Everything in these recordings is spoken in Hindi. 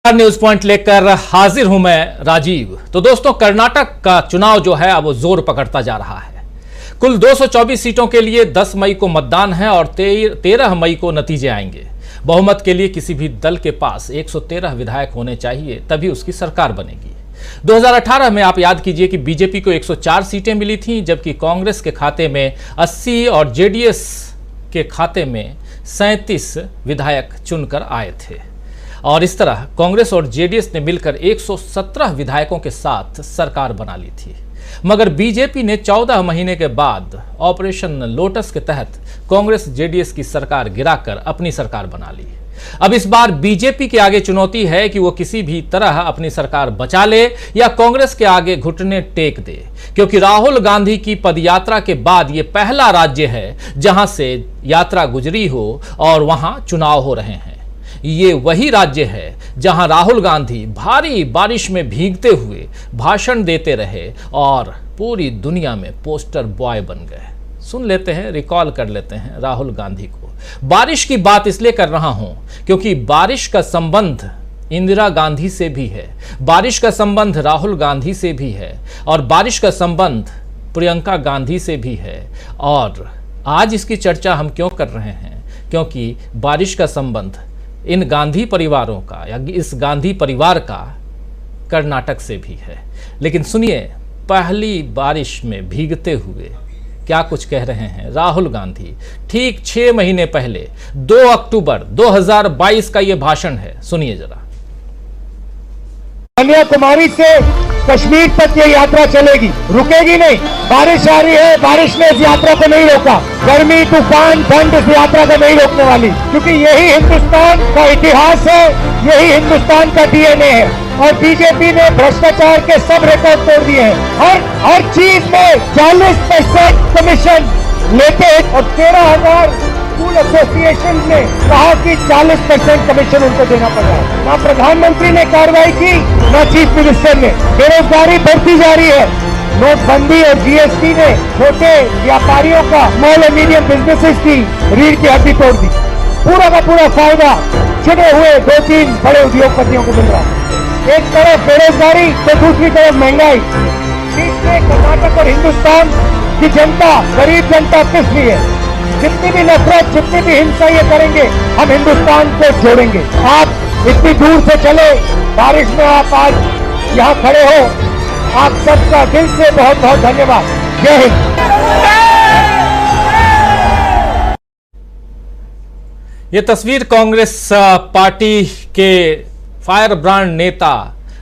न्यूज पॉइंट लेकर हाजिर हूं मैं राजीव। तो दोस्तों, कर्नाटक का चुनाव जो है अब वो जोर पकड़ता जा रहा है। कुल 224 सीटों के लिए 10 मई को मतदान है और 13 मई को नतीजे आएंगे। बहुमत के लिए किसी भी दल के पास 113 विधायक होने चाहिए, तभी उसकी सरकार बनेगी। 2018 में आप याद कीजिए कि बीजेपी को 104 सीटें मिली थीं, जबकि कांग्रेस के खाते में 80 और जेडीएस के खाते में 37 विधायक चुनकर आए थे। और इस तरह कांग्रेस और जेडीएस ने मिलकर 117 विधायकों के साथ सरकार बना ली थी। मगर बीजेपी ने 14 महीने के बाद ऑपरेशन लोटस के तहत कांग्रेस जेडीएस की सरकार गिराकर अपनी सरकार बना ली। अब इस बार बीजेपी के आगे चुनौती है कि वो किसी भी तरह अपनी सरकार बचा ले या कांग्रेस के आगे घुटने टेक दे, क्योंकि राहुल गांधी की पदयात्रा के बाद ये पहला राज्य है जहां से यात्रा गुजरी हो और वहां चुनाव हो रहे हैं। ये वही राज्य है जहां राहुल गांधी भारी बारिश में भीगते हुए भाषण देते रहे और पूरी दुनिया में पोस्टर बॉय बन गए। सुन लेते हैं, रिकॉल कर लेते हैं राहुल गांधी को। बारिश की बात इसलिए कर रहा हूं क्योंकि बारिश का संबंध इंदिरा गांधी से भी है, बारिश का संबंध राहुल गांधी से भी है और बारिश का संबंध प्रियंका गांधी से भी है। और आज इसकी चर्चा हम क्यों कर रहे हैं? क्योंकि बारिश का संबंध इन गांधी परिवारों का या इस गांधी परिवार का कर्नाटक से भी है। लेकिन सुनिए, पहली बारिश में भीगते हुए क्या कुछ कह रहे हैं राहुल गांधी। ठीक 6 महीने पहले 2 अक्टूबर 2022 का यह भाषण है, सुनिए जरा। कन्याकुमारी से कश्मीर तक ये यात्रा चलेगी, रुकेगी नहीं। बारिश आ रही है, बारिश ने इस यात्रा को नहीं रोका। गर्मी, तूफान, ठंड इस यात्रा को नहीं रोकने वाली, क्योंकि यही हिंदुस्तान का इतिहास है, यही हिंदुस्तान का डीएनए है। और बीजेपी ने भ्रष्टाचार के सब रिकॉर्ड तोड़ दिए हैं। हर चीज में 40% कमीशन लेते हैं और 13,000 स्कूल एसोसिएशन ने कहा कि 40% कमीशन उनको देना पड़ रहा है। ना प्रधानमंत्री ने कार्रवाई की, ना चीफ मिनिस्टर ने। बेरोजगारी बढ़ती जा रही है। नोटबंदी और जीएसटी ने छोटे व्यापारियों का, स्मॉल एंड मीडियम बिजनेसेस की रीढ़ की हड्डी तोड़ दी। पूरा का पूरा फायदा चुने हुए 2-3 बड़े उद्योगपतियों को मिल रहा है। एक तरफ बेरोजगारी तो दूसरी तरफ महंगाई। बीच में कर्नाटक और हिंदुस्तान की जनता, गरीब जनता पिस रही है। जितनी भी नफरत, जितनी भी हिंसा ये करेंगे, हम हिंदुस्तान को जोड़ेंगे। आप इतनी दूर से चले, बारिश में आप आज यहाँ खड़े हो, आप सबका दिल से बहुत बहुत धन्यवाद। जय हिंद। ये तस्वीर कांग्रेस पार्टी के फायर ब्रांड नेता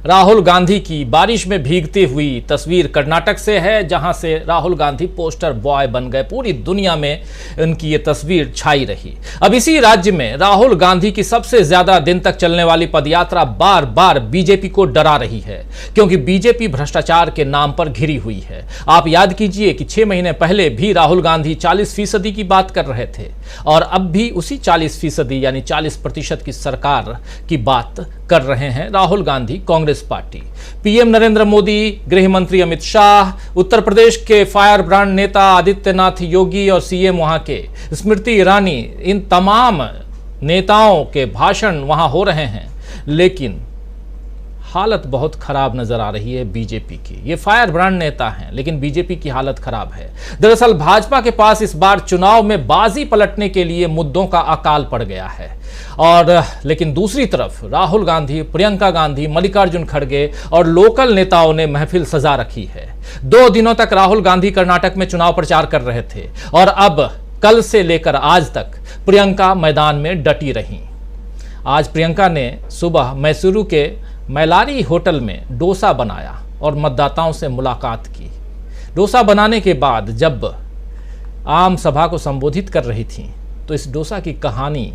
राहुल गांधी की बारिश में भीगती हुई तस्वीर कर्नाटक से है, जहां से राहुल गांधी पोस्टर बॉय बन गए। पूरी दुनिया में उनकी ये तस्वीर छाई रही। अब इसी राज्य में राहुल गांधी की सबसे ज्यादा दिन तक चलने वाली पदयात्रा बार बार बीजेपी को डरा रही है, क्योंकि बीजेपी भ्रष्टाचार के नाम पर घिरी हुई है। आप याद कीजिए कि 6 महीने पहले भी राहुल गांधी 40% की बात कर रहे थे और अब भी उसी 40% यानी 40% की सरकार की बात कर रहे हैं राहुल गांधी, कांग्रेस पार्टी। पीएम नरेंद्र मोदी, गृह मंत्री अमित शाह, उत्तर प्रदेश के फायर ब्रांड नेता आदित्यनाथ योगी और सीएम वहां के स्मृति ईरानी, इन तमाम नेताओं के भाषण वहां हो रहे हैं। लेकिन हालत बहुत खराब नजर आ रही है बीजेपी की। ये फायर ब्रांड नेता हैं, लेकिन बीजेपी की हालत खराब है। दरअसल भाजपा के पास इस बार चुनाव में बाजी पलटने के लिए मुद्दों का अकाल पड़ गया है। और लेकिन दूसरी तरफ राहुल गांधी, प्रियंका गांधी, मल्लिकार्जुन खड़गे और लोकल नेताओं ने महफिल सजा रखी है। 2 दिनों तक राहुल गांधी कर्नाटक में चुनाव प्रचार कर रहे थे और अब कल से लेकर आज तक प्रियंका मैदान में डटी रही। आज प्रियंका ने सुबह मैसूरू के मैलारी होटल में डोसा बनाया और मतदाताओं से मुलाकात की। डोसा बनाने के बाद जब आम सभा को संबोधित कर रही थी तो इस डोसा की कहानी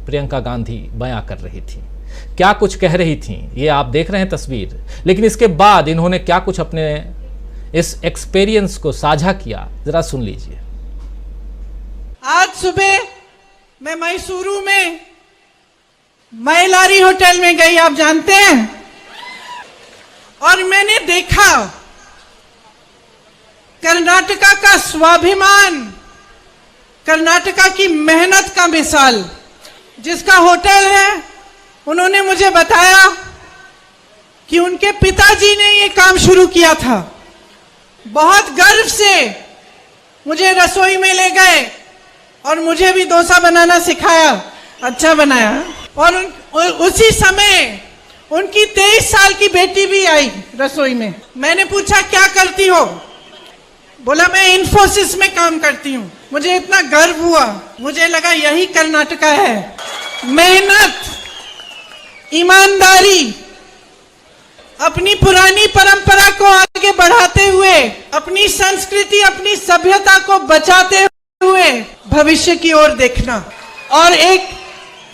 प्रियंका गांधी बयां कर रही थी। क्या कुछ कह रही थी ये आप देख रहे हैं तस्वीर। लेकिन इसके बाद इन्होंने क्या कुछ अपने इस एक्सपीरियंस को साझा किया, जरा सुन लीजिए। आज सुबह मैं मैसूरू में मैलारी होटल में गई, आप जानते हैं, और मैंने देखा कर्नाटका का स्वाभिमान, कर्नाटका की मेहनत का मिसाल, जिसका होटल है उन्होंने मुझे बताया कि उनके पिताजी ने ये काम शुरू किया था। बहुत गर्व से मुझे रसोई में ले गए और मुझे भी डोसा बनाना सिखाया, अच्छा बनाया। और उसी समय उनकी 23 साल की बेटी भी आई रसोई में। मैंने पूछा क्या करती हो? बोला मैं इन्फोसिस में काम करती हूँ। मुझे इतना गर्व हुआ, मुझे लगा यही कर्नाटका है। मेहनत, ईमानदारी, अपनी पुरानी परंपरा को आगे बढ़ाते हुए, अपनी संस्कृति, अपनी सभ्यता को बचाते हुए भविष्य की ओर देखना और एक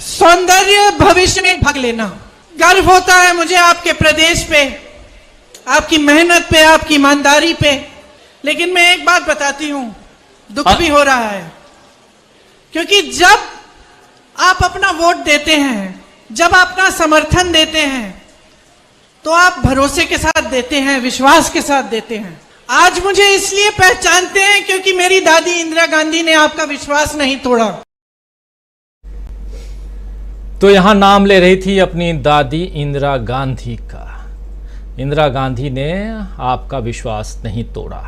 सौंदर्य भविष्य में भाग लेना। गर्व होता है मुझे आपके प्रदेश पे, आपकी मेहनत पे, आपकी ईमानदारी पे। लेकिन मैं एक बात बताती हूं, दुख भी हो रहा है, क्योंकि जब आप अपना वोट देते हैं, जब अपना समर्थन देते हैं, तो आप भरोसे के साथ देते हैं, विश्वास के साथ देते हैं। आज मुझे इसलिए पहचानते हैं क्योंकि मेरी दादी इंदिरा गांधी ने आपका विश्वास नहीं तोड़ा। तो यहां नाम ले रही थी अपनी दादी इंदिरा गांधी का। इंदिरा गांधी ने आपका विश्वास नहीं तोड़ा।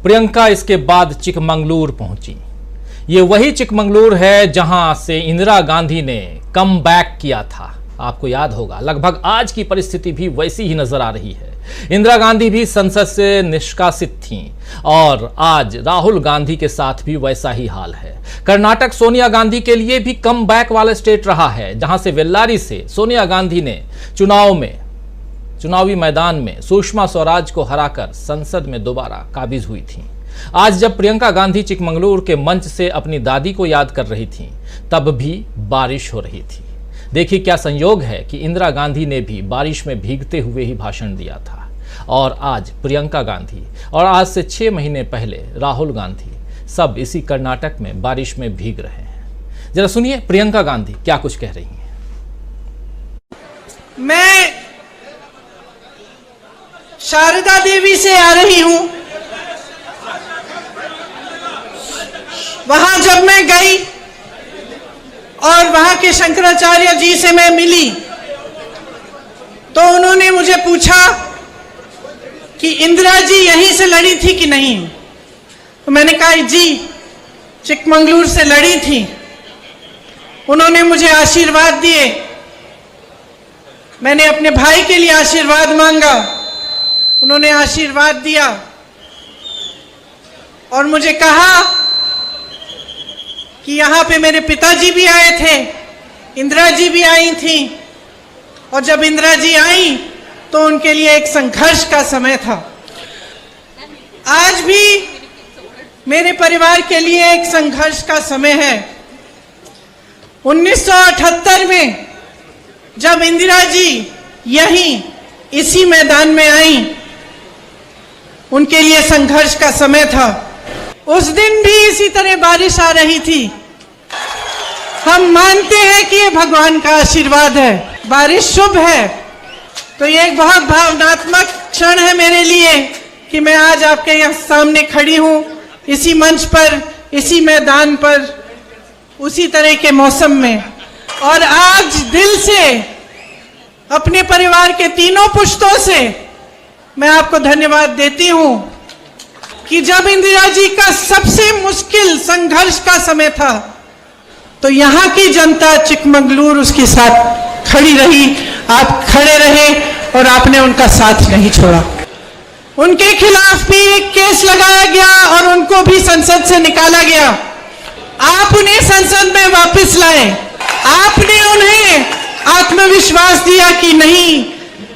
प्रियंका इसके बाद चिकमंगलुर पहुंची। ये वही चिकमंगलुर है जहां से इंदिरा गांधी ने कम बैक किया था। आपको याद होगा, लगभग आज की परिस्थिति भी वैसी ही नजर आ रही है। इंदिरा गांधी भी संसद से निष्कासित थीं और आज राहुल गांधी के साथ भी वैसा ही हाल है। कर्नाटक सोनिया गांधी के लिए भी कम बैक वाला स्टेट रहा है, जहां से बेल्लारी से सोनिया गांधी ने चुनावी मैदान में सुषमा स्वराज को हराकर संसद में दोबारा काबिज हुई थी। आज जब प्रियंका गांधी चिकमंगलुर के मंच से अपनी दादी को याद कर रही थी, तब भी बारिश हो रही थी। देखिए क्या संयोग है कि इंदिरा गांधी ने भी बारिश में भीगते हुए ही भाषण दिया था और आज प्रियंका गांधी और आज से 6 महीने पहले राहुल गांधी सब इसी कर्नाटक में बारिश में भीग रहे हैं। जरा सुनिए प्रियंका गांधी क्या कुछ कह रही हैं। मैं शारदा देवी से आ रही हूं। वहां जब मैं गई और वहां के शंकराचार्य जी से मैं मिली, तो उन्होंने मुझे पूछा कि इंदिरा जी यहीं से लड़ी थी कि नहीं। तो मैंने कहा जी चिकमंगलुर से लड़ी थी। उन्होंने मुझे आशीर्वाद दिए। मैंने अपने भाई के लिए आशीर्वाद मांगा, उन्होंने आशीर्वाद दिया और मुझे कहा कि यहाँ पे मेरे पिताजी भी आए थे, इंदिरा जी भी आई थी, और जब इंदिरा जी आई तो उनके लिए एक संघर्ष का समय था। आज भी मेरे परिवार के लिए एक संघर्ष का समय है। 1978 में जब इंदिरा जी यहीं इसी मैदान में आई, उनके लिए संघर्ष का समय था। उस दिन भी इसी तरह बारिश आ रही थी। हम मानते हैं कि ये भगवान का आशीर्वाद है, बारिश शुभ है। तो ये एक बहुत भावनात्मक क्षण है मेरे लिए कि मैं आज आपके यहाँ सामने खड़ी हूँ, इसी मंच पर, इसी मैदान पर, उसी तरह के मौसम में। और आज दिल से अपने परिवार के तीनों पुश्तों से मैं आपको धन्यवाद देती हूं कि जब इंदिरा जी का सबसे मुश्किल संघर्ष का समय था, तो यहां की जनता चिकमंगलुर उसके साथ खड़ी रही। आप खड़े रहे और आपने उनका साथ नहीं छोड़ा। उनके खिलाफ भी एक केस लगाया गया और उनको भी संसद से निकाला गया। आप उन्हें संसद में वापस लाए। आपने उन्हें आत्मविश्वास दिया कि नहीं,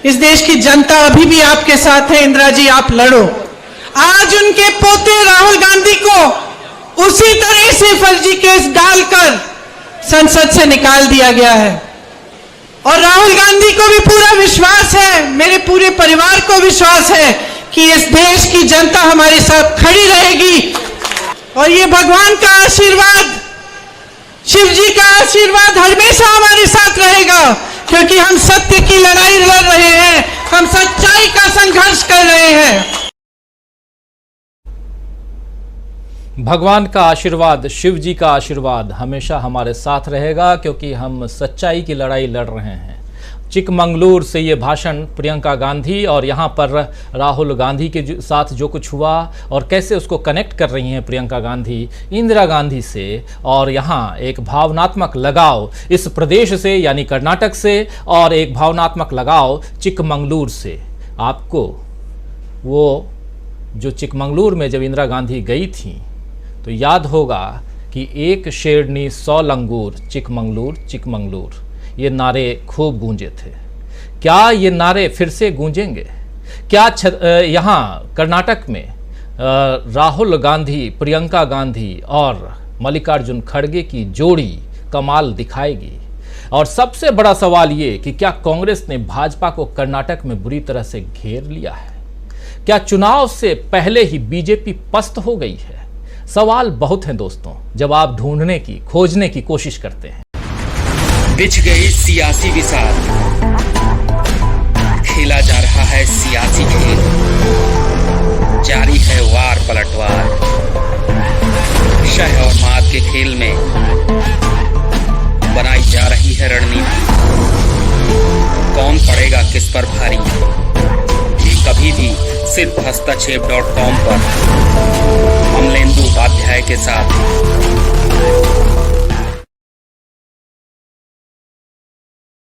इस देश की जनता अभी भी आपके साथ है, इंदिरा जी आप लड़ो। आज उनके पोते राहुल गांधी को उसी तरह से फर्जी केस डालकर संसद से निकाल दिया गया है। और राहुल गांधी को भी पूरा विश्वास है, मेरे पूरे परिवार को विश्वास है कि इस देश की जनता हमारे साथ खड़ी रहेगी। और ये भगवान का आशीर्वाद, शिव जी का आशीर्वाद हमेशा हमारे साथ रहेगा, क्योंकि हम सत्य की लड़ाई लड़ रहे हैं, हम सच्चाई का संघर्ष कर रहे हैं। भगवान का आशीर्वाद, शिव जी का आशीर्वाद हमेशा हमारे साथ रहेगा, क्योंकि हम सच्चाई की लड़ाई लड़ रहे हैं। चिकमंगलुरु से ये भाषण प्रियंका गांधी और यहाँ पर राहुल गांधी के साथ जो कुछ हुआ और कैसे उसको कनेक्ट कर रही हैं प्रियंका गांधी इंदिरा गांधी से, और यहाँ एक भावनात्मक लगाव इस प्रदेश से यानी कर्नाटक से और एक भावनात्मक लगाव चिकमंगलुरु से। आपको वो जो चिकमंगलुरु में जब इंदिरा गांधी गई थी तो याद होगा कि एक शेरनी 100 लंगूर चिकमंगलुरु चिकमंगलुरु, ये नारे खूब गूंजे थे। क्या ये नारे फिर से गूंजेंगे? क्या यहाँ कर्नाटक में राहुल गांधी, प्रियंका गांधी और मल्लिकार्जुन खड़गे की जोड़ी कमाल दिखाएगी? और सबसे बड़ा सवाल ये कि क्या कांग्रेस ने भाजपा को कर्नाटक में बुरी तरह से घेर लिया है? क्या चुनाव से पहले ही बीजेपी पस्त हो गई है? सवाल बहुत हैं दोस्तों, जवाब ढूंढने की, खोजने की कोशिश करते हैं। बिछ गई सियासी विसार, खेला जा रहा है सियासी खेल, जारी है वार पलटवार, शह और मात के खेल में बनाई जा रही है रणनीति। कौन पड़ेगा किस पर भारी, ये कभी भी सिर्फ hastachep.com पर अमलेंदु उपाध्याय के साथ